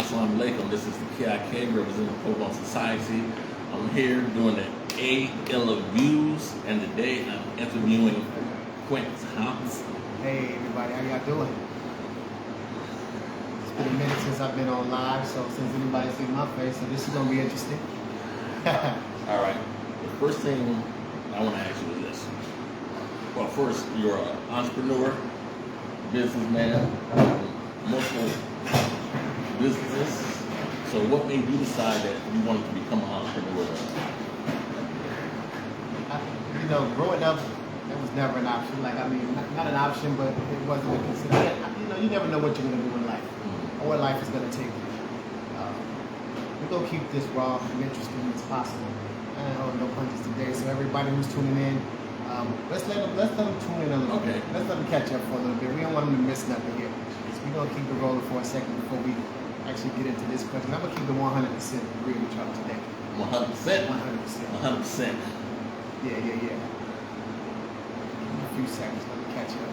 Assalamu alaikum. This is the KIK representing the POBUMS Society. I'm here doing the interviews, and today I'm interviewing Quint Thompson. Hey everybody, how y'all doing? It's been a minute since I've been on live, so since anybody's seen my face, so this is gonna be interesting. All right. The first thing I want to ask you is this. Well, first, you're an entrepreneur, businessman, multiple businesses. So what made you decide that you wanted to become an entrepreneur? Growing up, that was never an option. Like, I mean, not an option, but it wasn't a consideration. You never know what you're going to do in life, or where life is going to take you. We're going to keep this raw and interesting as possible. I don't hold no punches today, so everybody who's tuning in, let's let them tune in a little bit. Let's let them catch up for a little bit. We don't want them to miss nothing here. So we're going to keep it rolling for a second before we actually get into this question. I'm going to keep the 100% agree with y'all today. 100%? 100%. 100%. Yeah. Give me a few seconds, let me catch up.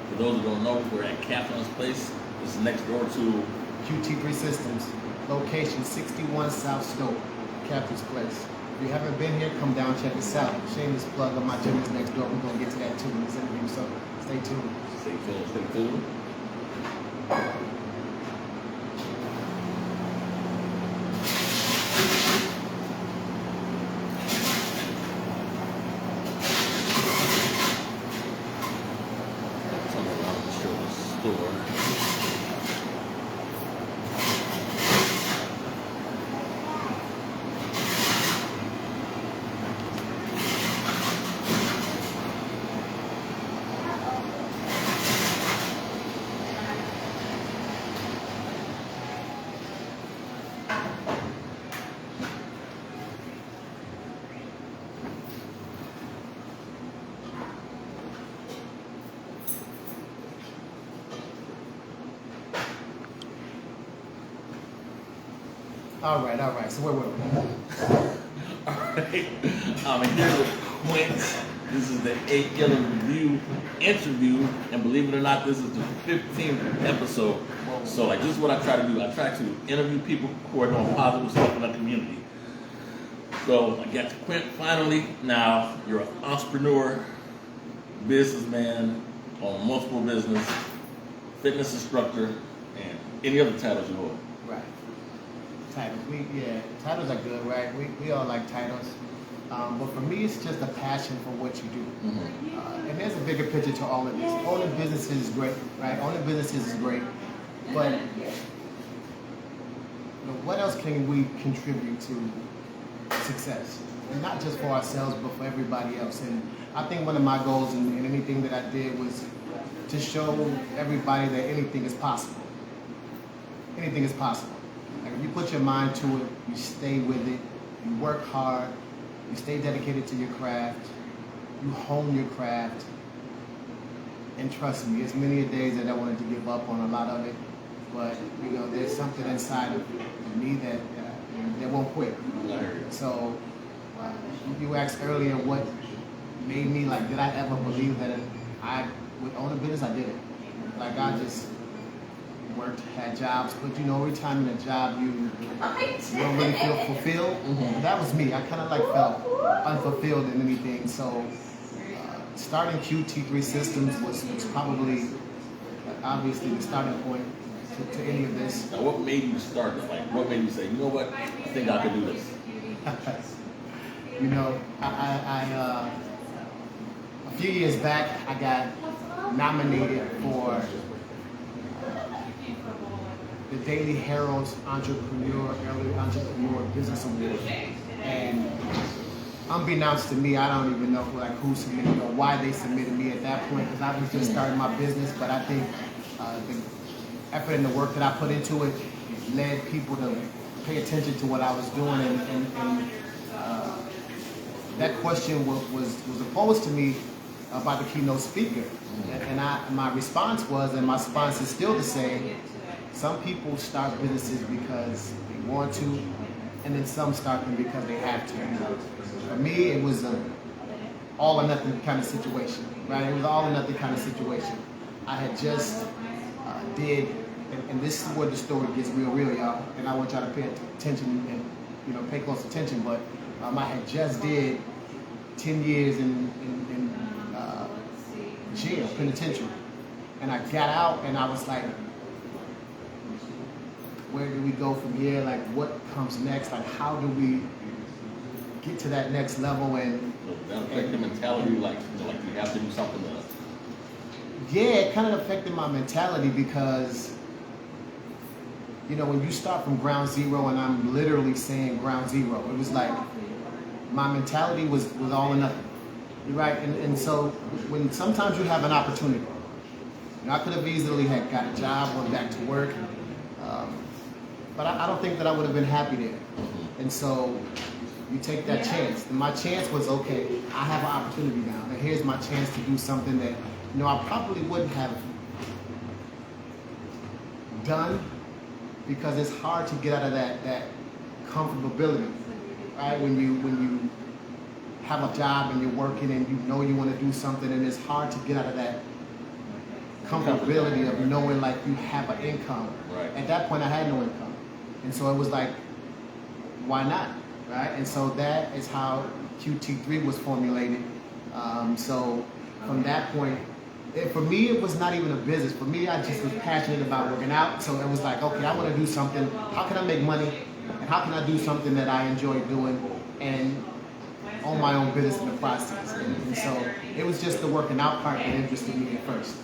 For those who don't know, we're at Catherine's Place. This is next door to QT3 Systems, location 61 South Stoke, Catherine's Place. If you haven't been here, come down, check us out. Shameless plug of my gym is next door. We're going to get to that too in this interview, so stay tuned. Stay tuned. Come around and show the store. All right. So where were we? Alright. I'm here with Quint. This is the 8th interview, and believe it or not, this is the 15th episode. So like, this is what I try to do. I try to interview people who are doing positive stuff in the community. So I got to Quint finally. Now you're an entrepreneur, businessman, on multiple business, fitness instructor, and any other titles you hold. Right. Titles. Titles are good, right? We all like titles. But for me, it's just a passion for what you do. Mm-hmm. And there's a bigger picture to all of this. Owning businesses is great, right? Owning businesses is great. But what else can we contribute to success? And not just for ourselves, but for everybody else. And I think one of my goals in anything that I did was to show everybody that anything is possible. Anything is possible. Like if you put your mind to it, you stay with it, you work hard, you stay dedicated to your craft, you hone your craft, and trust me, it's many days that I wanted to give up on a lot of it, but there's something inside of me that won't quit. So you asked earlier what made me did I ever believe that I would own a business? I didn't. Like I just worked, had jobs, but every time in a job you don't really feel fulfilled. Mm-hmm. That was me. I kind of felt unfulfilled in anything. So starting QT3 Systems was probably obviously the starting point to any of this. Now, what made you start this? Like, what made you say, you know what, I think I could do this? I a few years back, I got nominated for the Daily Herald's Early Entrepreneur Business Award. And unbeknownst to me, I don't even know who submitted or why they submitted me at that point, because I was just starting my business. But I think the effort and the work that I put into it led people to pay attention to what I was doing. And that question was posed to me by the keynote speaker. And my response was, and my response is still the same, some people start businesses because they want to, and then some start them because they have to. For me, it was all or nothing kind of situation, right? It was all or nothing kind of situation. I had just and this is where the story gets real, y'all. And I want y'all to pay attention and pay close attention. But I had just did 10 years in jail, penitentiary, and I got out, and I was like, where do we go from here? Like, what comes next? Like, how do we get to that next level? And So that affect the mentality, like you have to do something else. yeah, it kind of affected my mentality because, when you start from ground zero, and I'm literally saying ground zero, it was like my mentality was all or nothing, right? And so when sometimes you have an opportunity, I could have easily had got a job, went back to work, but I don't think that I would have been happy there. And so you take that chance. And my chance was, okay, I have an opportunity now. And here's my chance to do something that I probably wouldn't have done, because it's hard to get out of that comfortability, right? When you have a job and you're working and you want to do something, and it's hard to get out of that comfortability of knowing like you have an income. Right. At that point, I had no income, and so it was like, why not, right? And so that is how QT3 was formulated. So from that point, for me, it was not even a business. For me, I just was passionate about working out. So it was like, okay, I want to do something. How can I make money? And how can I do something that I enjoy doing and own my own business in the process? And so it was just the working out part that interested me at first.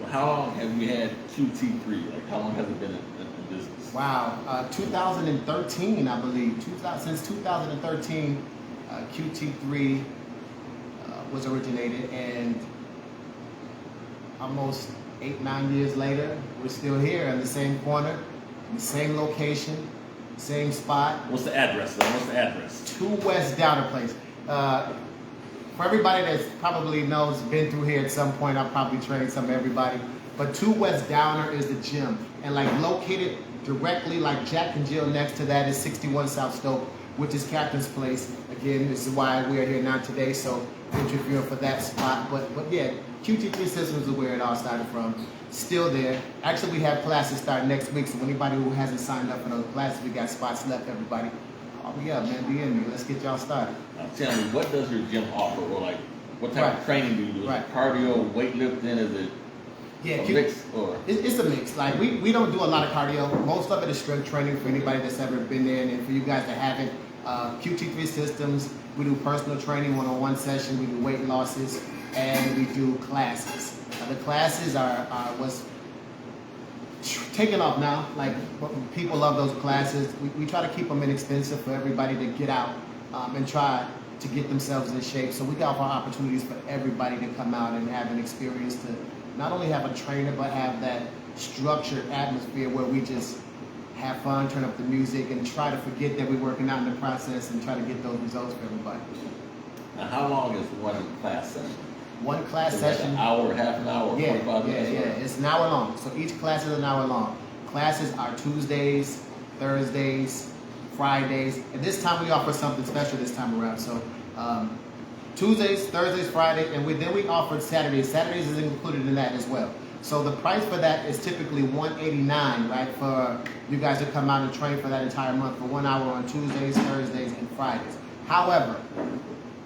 Well, how long have you had QT3? Like, how long has it been in business? Wow, 2013, I believe. Since 2013, QT3 was originated, and almost 8-9 years later, we're still here in the same corner, in the same location, same spot. What's the address, though? What's the address? 2 West Downer Place. For everybody that probably knows, been through here at some point, I'll probably trained some of everybody. But 2 West Downer is the gym, and like located directly, like Jack and Jill next to that is 61 South Stoke, which is Captain's Place. Again, this is why we are here now today, so interviewing for that spot. But yeah, QT3 Systems is where it all started from. Still there. Actually, we have classes starting next week, so anybody who hasn't signed up for those classes, we got spots left, everybody. Oh yeah, man, be in me. Let's get y'all started. Now, tell me, what does your gym offer, or like, what type of training do you do? Is it cardio, weightlifting? Is it a mix? Or? It's a mix. Like, we don't do a lot of cardio. Most of it is strength training for anybody that's ever been there, and for you guys that haven't. QT3 Systems, we do personal training, one-on-one session, we do weight losses, and we do classes. The classes are what's taking off now. Like, people love those classes. We try to keep them inexpensive for everybody to get out and try to get themselves in shape. So we offer opportunities for everybody to come out and have an experience to not only have a trainer, but have that structured atmosphere where we just have fun, turn up the music, and try to forget that we're working out in the process and try to get those results for everybody. Now, how long is one class session? One class session. Like an hour, half an hour, 45 minutes? Yeah. It's an hour long. So each class is an hour long. Classes are Tuesdays, Thursdays, Fridays. And this time we offer something special this time around. So Tuesdays, Thursdays, Friday, and then we offered Saturdays. Saturdays is included in that as well. So the price for that is typically $189, right? For you guys to come out and train for that entire month for 1 hour on Tuesdays, Thursdays, and Fridays. However,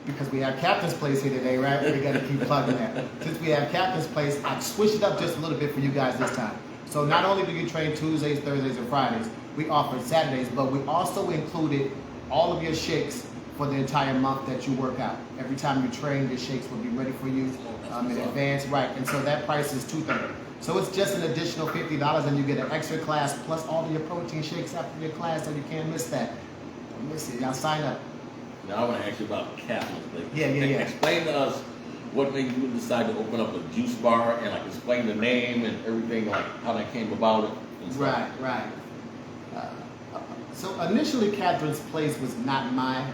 because we have Captain's Place here today, right? We got to keep plugging that. Since we have Captain's Place, I've switched it up just a little bit for you guys this time. So not only do you train Tuesdays, Thursdays, and Fridays, we offer Saturdays, but we also included all of your shakes for the entire month that you work out. Every time you train, your shakes will be ready for you in advance, right? And so that price is $230. So it's just an additional $50, and you get an extra class plus all of your protein shakes after your class, so you can't miss that. Don't miss it. Y'all sign up. Now I want to ask you about Captain's Place. Yeah. Explain to us what made you decide to open up a juice bar, and like explain the name and everything, like how that came about. And stuff. Right. So initially, Catherine's Place was not my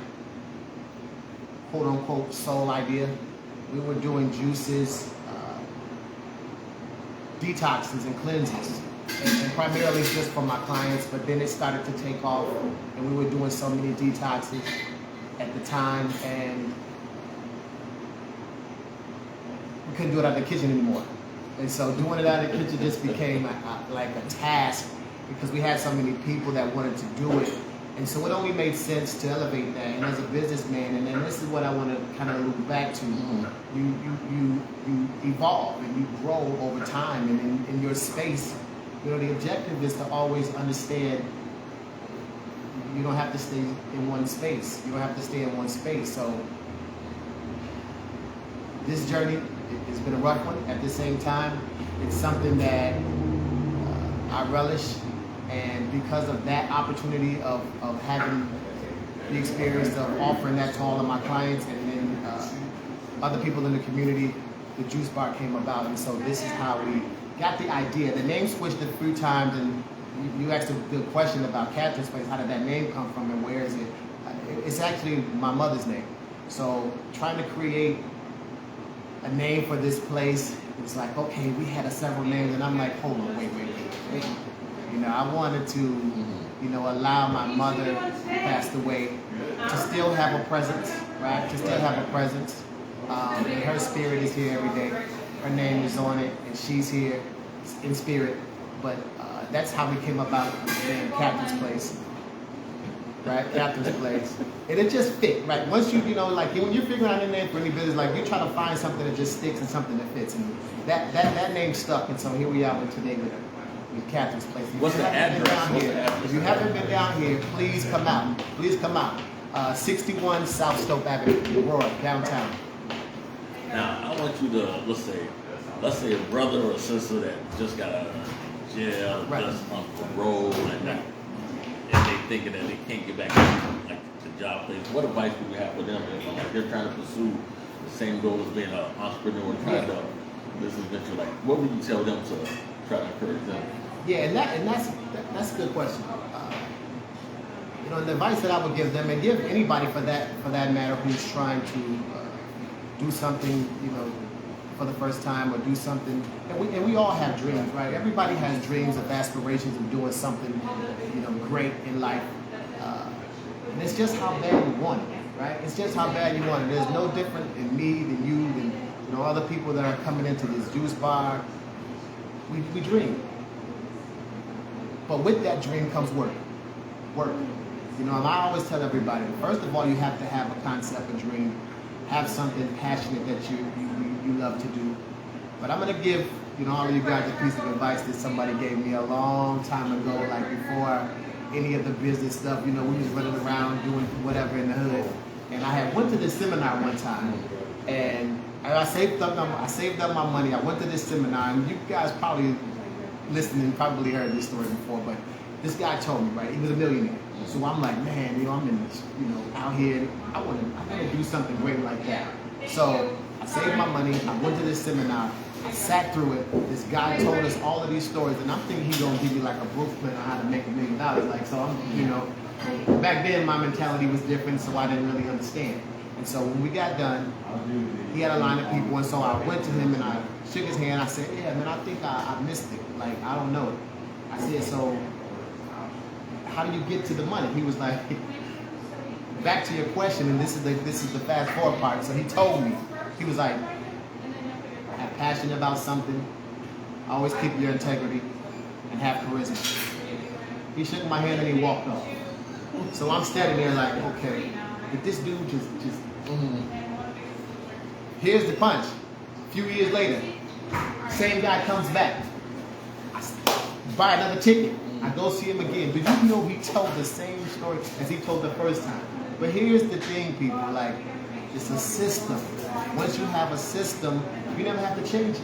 quote-unquote sole idea. We were doing juices, detoxes and cleanses, and primarily just for my clients, but then it started to take off, and we were doing so many detoxes at the time, and we couldn't do it out of the kitchen anymore. And so doing it out of the kitchen just became like a task, because we had so many people that wanted to do it. And so it only made sense to elevate that. And as a businessman, and then this is what I want to kind of loop back to, you evolve and you grow over time. And in your space, you know, the objective is to always understand you don't have to stay in one space. You don't have to stay in one space. So this journey has been a rough one. At the same time, it's something that I relish. And because of that opportunity of having the experience of offering that to all of my clients and then other people in the community, the juice bar came about. And so this is how we got the idea. The name switched a few times, and you asked a good question about Catherine's Place. How did that name come from and where is it? It's actually my mother's name. So trying to create a name for this place, it's like, okay, we had several names, and I'm like, hold on, wait. You know, I wanted to, you know, allow my mother who passed away to still have a presence, right? To still have a presence. And her spirit is here every day. Her name is on it, and she's here in spirit. But that's how we came about the name Catherine's Place, right? Catherine's Place. And it just fit, right? Once you know, like when you're figuring out a name for any business, like you try to find something that just sticks and something that fits. And that name stuck, and so here we are today with Catherine's Place. What's the address? If you haven't been down here, please come out. Please come out. 61 South Stoke Avenue, Aurora, downtown. Now, I want you to, let's say a brother or a sister that just got out of jail, Right. just on parole, and they thinking that they can't get back to like the job place. What advice do you have for them? If, like, they're trying to pursue the same goal as being an entrepreneur, trying to business venture. Like, what would you tell them to try to encourage them? Yeah, and that's a good question. You know, the advice that I would give them, and give anybody for that matter, who's trying to do something, you know, for the first time, or do something. And we all have dreams, right? Everybody has dreams of aspirations of doing something, you know, great in life. And it's just how bad you want it, right? It's just how bad you want it. There's no different in me than you, than, you know, other people that are coming into this juice bar. We dream. But with that dream comes work. Work. You know, and I always tell everybody, first of all, you have to have a concept, a dream, have something passionate that you love to do. But I'm gonna give, you know, all of you guys a piece of advice that somebody gave me a long time ago, like before any of the business stuff. You know, we was running around doing whatever in the hood. And I had went to this seminar one time, and I saved up my money. I went to this seminar, and you guys probably listening probably heard this story before, but this guy told me, right, he was a millionaire. So I'm like, man, you know, I'm in this, you know, out here, I want to do something great like that. So I saved my money, I went to this seminar, I sat through it. This guy told us all of these stories, and I'm thinking he's gonna give me like a blueprint on how to make $1 million. Like, so I'm, you know, back then my mentality was different, so I didn't really understand. And so when we got done, he had a line of people, and so I went to him and I shook his hand. I said, yeah, man, I think I missed it. Like, I don't know it. I said, so how do you get to the money? He was like, back to your question, and this is the fast forward part. So he told me, he was like, have passion about something, always keep your integrity, and have charisma. He shook my hand and he walked off. So I'm standing there like, okay, but this dude just here's the punch. A few years later, same guy comes back. I buy another ticket. I go see him again. Did you know he told the same story as he told the first time? But here's the thing, people, like, it's a system. Once you have a system, you never have to change it.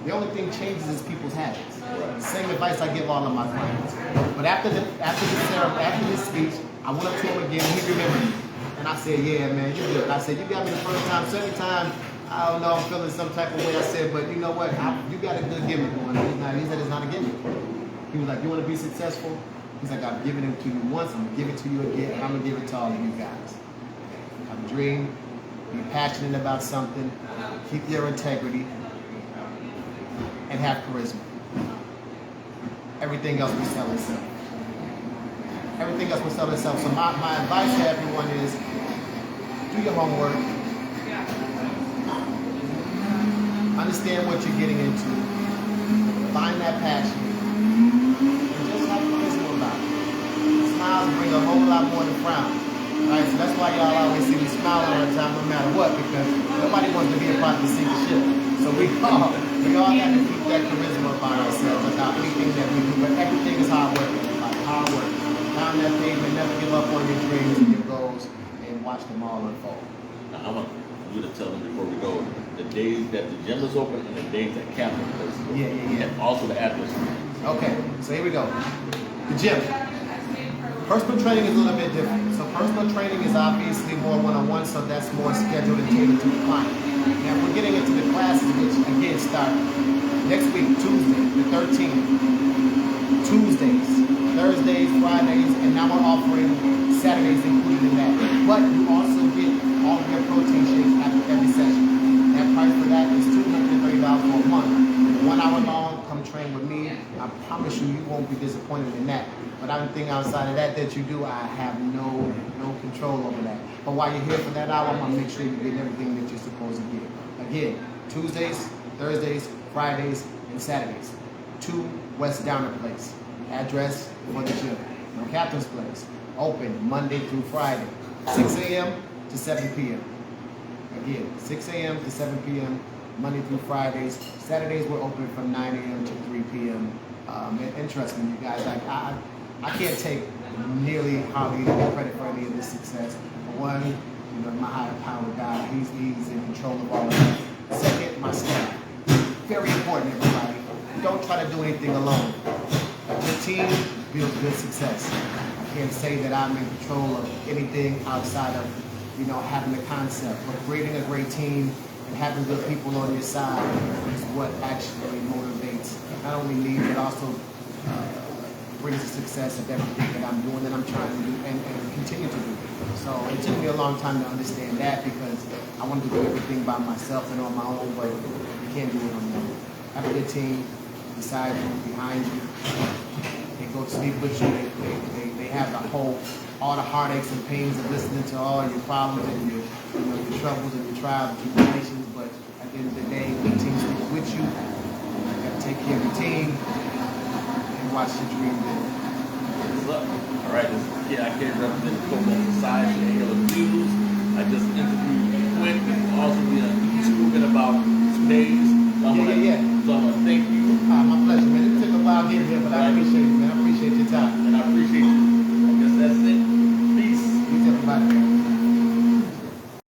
The only thing changes is people's habits. Same advice I give all of my clients. But after this speech, I went up to him again, and he remembered me. And I said, yeah, man, you're good. I said, you got me the first time. Second time, I don't know, I'm feeling some type of way. I said, but you know what? You got a good gimmick going. He said it's not a gimmick. He was like, you want to be successful? He's like, I've given it to you once, I'm going to give it to you again, and I'm going to give it to all of you guys. Have a dream, be passionate about something, keep your integrity, and have charisma. Everything else we sell itself. everything else will sell itself. So my advice to everyone is do your homework, understand what you're getting into, find that passion, and just have charisma about it. Smiles bring a whole lot more than frowns. Right? So that's why y'all always see me smiling all the time no matter what, because nobody wants to be a part of the sink ship. So we all got to keep that charisma about ourselves about anything that we do, but everything is hard work. Like hard work. Pound that pavement, never give up on your dreams and your goals, and watch them all unfold. Now, I want you to tell them before we go the days that the gym is open and the days that Captain Place is open. Yeah. And also the address. Okay, so here we go. The gym. Personal training is a little bit different. So personal training is obviously more one-on-one, so that's more scheduled and tailored to the client. Now we're getting into the classes, which again start next week, Tuesday, the 13th. Tuesdays, Thursdays, Fridays, and now we're offering Saturdays included in that. But you also get all of your protein shakes after every session. That price for that is $230 for a month. 1 hour long, come train with me. I promise you, you won't be disappointed in that. But everything outside of that you do, I have no control over that. But while you're here for that hour, I'm gonna make sure you get everything that you're supposed to get. Again, Tuesdays, Thursdays, Fridays, and Saturdays. 2 West Downer Place. Address for the gym. No Captain's Place. Open Monday through Friday, 6 a.m. to 7 p.m. Again, 6 a.m. to 7 p.m. Monday through Fridays. Saturdays we're open from 9 a.m. to 3 p.m. And trust me, you guys, like I can't take nearly hardly any credit for any of this success. For one, you know, my higher power guy, he's in control of all of that. Second, my staff. Very important, everybody. Don't try to do anything alone. A good team builds good success. I can't say that I'm in control of anything outside of, you know, having the concept, but creating a great team and having good people on your side is what actually motivates not only me, but also brings the success of everything that I'm doing, that I'm trying to do, and continue to do. So it took me a long time to understand that, because I wanted to do everything by myself and on my own, but you can't do it on your own. Have a good team beside you, behind you. They go to sleep with you. They have all the heartaches and pains of listening to all your problems and your troubles and your trials and tribulations. But at the end of the day, the team sticks with you. You got to take care of your team and watch your dream build. What's up? All right, this is Kid I Kid representing Football Society.